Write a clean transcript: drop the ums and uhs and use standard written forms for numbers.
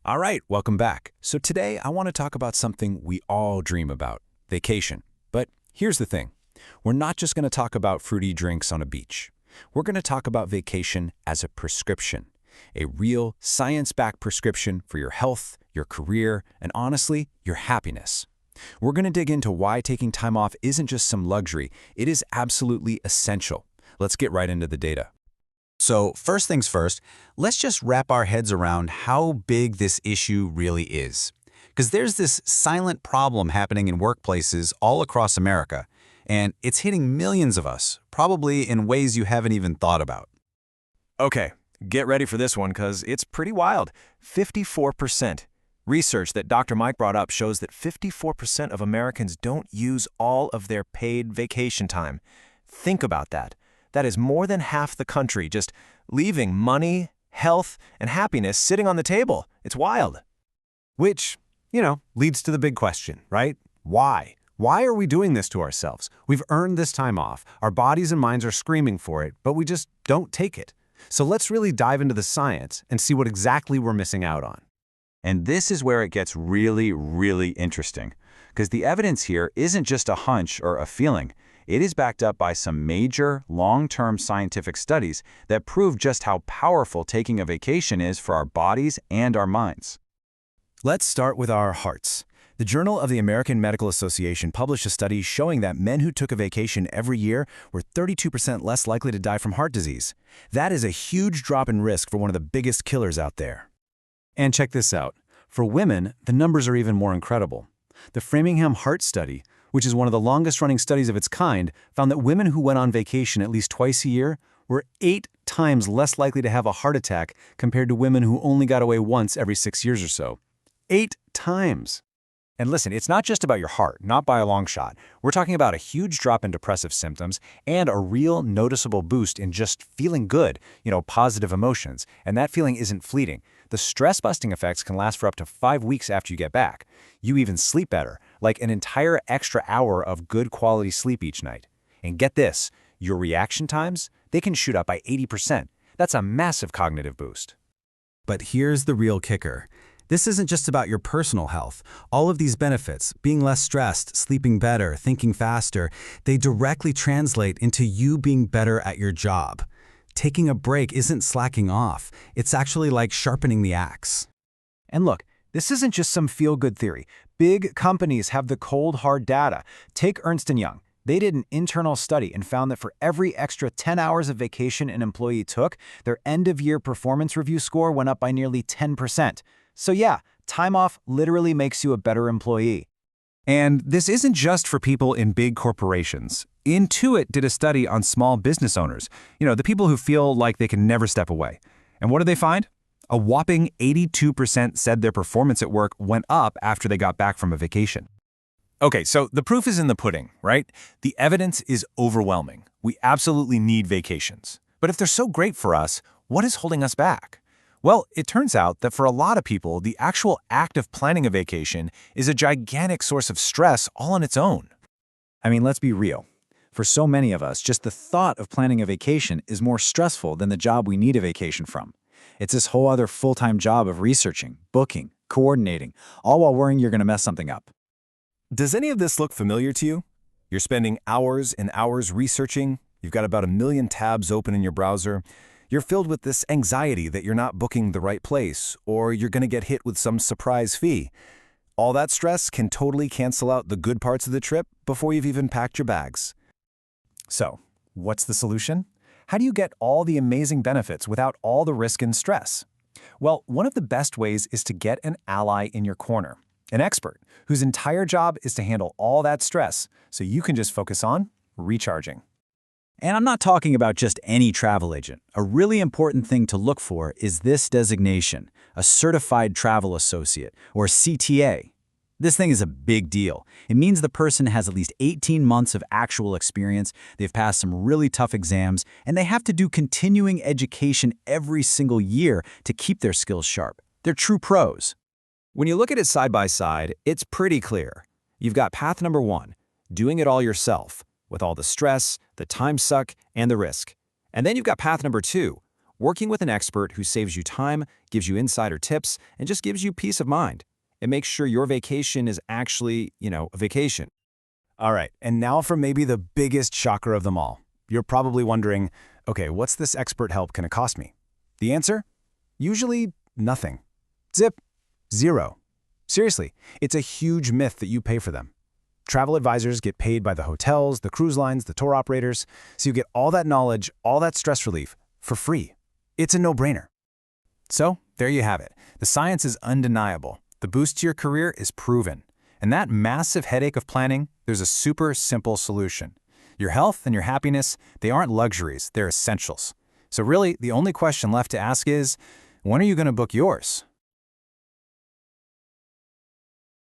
All right, welcome back. So today I want to talk about something we all dream about, vacation. But here's the thing. We're not just going to talk about fruity drinks on a beach. We're going to talk about vacation as a prescription, a real science-backed prescription for your health, your career, and honestly, your happiness. We're going to dig into why taking time off isn't just some luxury, it is absolutely essential. Let's get right into the data. So first things first, let's just wrap our heads around how big this issue really is. Because there's this silent problem happening in workplaces all across America, and it's hitting millions of us, probably in ways you haven't even thought about. Okay, get ready for this one because it's pretty wild. 54%. Research that Dr. Mike brought up shows that 54% of Americans don't use all of their paid vacation time. Think about that. That is more than half the country just leaving money, health, and happiness sitting on the table. It's wild. Which, leads to the big question, right? Why? Why are we doing this to ourselves? We've earned this time off. Our bodies and minds are screaming for it, but we just don't take it. So let's really dive into the science and see what exactly we're missing out on. And this is where it gets really, really interesting. Because the evidence here isn't just a hunch or a feeling. It is backed up by some major, long-term scientific studies that prove just how powerful taking a vacation is for our bodies and our minds. Let's start with our hearts. The Journal of the American Medical Association published a study showing that men who took a vacation every year were 32% less likely to die from heart disease. That is a huge drop in risk for one of the biggest killers out there. And check this out. For women, the numbers are even more incredible. The Framingham Heart Study, which is one of the longest-running studies of its kind, found that women who went on vacation at least twice a year were 8 times less likely to have a heart attack compared to women who only got away once every 6 years or so. 8 times! And listen, it's not just about your heart, not by a long shot. We're talking about a huge drop in depressive symptoms and a real noticeable boost in just feeling good, positive emotions. And that feeling isn't fleeting. The stress-busting effects can last for up to 5 weeks after you get back. You even sleep better, like an entire extra hour of good quality sleep each night. And get this, your reaction times, they can shoot up by 80%. That's a massive cognitive boost. But here's the real kicker. This isn't just about your personal health. All of these benefits, being less stressed, sleeping better, thinking faster, they directly translate into you being better at your job. Taking a break isn't slacking off. It's actually like sharpening the axe. And look, this isn't just some feel-good theory. Big companies have the cold, hard data. Take Ernst & Young. They did an internal study and found that for every extra 10 hours of vacation an employee took, their end-of-year performance review score went up by nearly 10%. So yeah, time off literally makes you a better employee. And this isn't just for people in big corporations. Intuit did a study on small business owners, the people who feel like they can never step away. And what did they find? A whopping 82% said their performance at work went up after they got back from a vacation. Okay, so the proof is in the pudding, right? The evidence is overwhelming. We absolutely need vacations. But if they're so great for us, what is holding us back? Well, it turns out that for a lot of people, the actual act of planning a vacation is a gigantic source of stress all on its own. I mean, let's be real. For so many of us, just the thought of planning a vacation is more stressful than the job we need a vacation from. It's this whole other full-time job of researching, booking, coordinating, all while worrying you're going to mess something up. Does any of this look familiar to you? You're spending hours and hours researching. You've got about 1 million tabs open in your browser. You're filled with this anxiety that you're not booking the right place, or you're going to get hit with some surprise fee. All that stress can totally cancel out the good parts of the trip before you've even packed your bags. So, what's the solution? How do you get all the amazing benefits without all the risk and stress? Well, one of the best ways is to get an ally in your corner, an expert whose entire job is to handle all that stress so you can just focus on recharging. And I'm not talking about just any travel agent. A really important thing to look for is this designation, a Certified Travel Associate, or CTA. This thing is a big deal. It means the person has at least 18 months of actual experience, they've passed some really tough exams, and they have to do continuing education every single year to keep their skills sharp. They're true pros. When you look at it side by side, it's pretty clear. You've got path number 1, doing it all yourself, with all the stress, the time suck, and the risk. And then you've got path number 2, Working with an expert who saves you time, gives you insider tips, and just gives you peace of mind. It makes sure your vacation is actually, a vacation. All right, and now for maybe the biggest shocker of them all. You're probably wondering, okay, what's this expert help gonna cost me? The answer? Usually nothing. Zip. Zero. Seriously, it's a huge myth that you pay for them. Travel advisors get paid by the hotels, the cruise lines, the tour operators, so you get all that knowledge, all that stress relief, for free. It's a no-brainer. So, there you have it. The science is undeniable. The boost to your career is proven. And that massive headache of planning, there's a super simple solution. Your health and your happiness, they aren't luxuries, they're essentials. So really, the only question left to ask is, when are you going to book yours?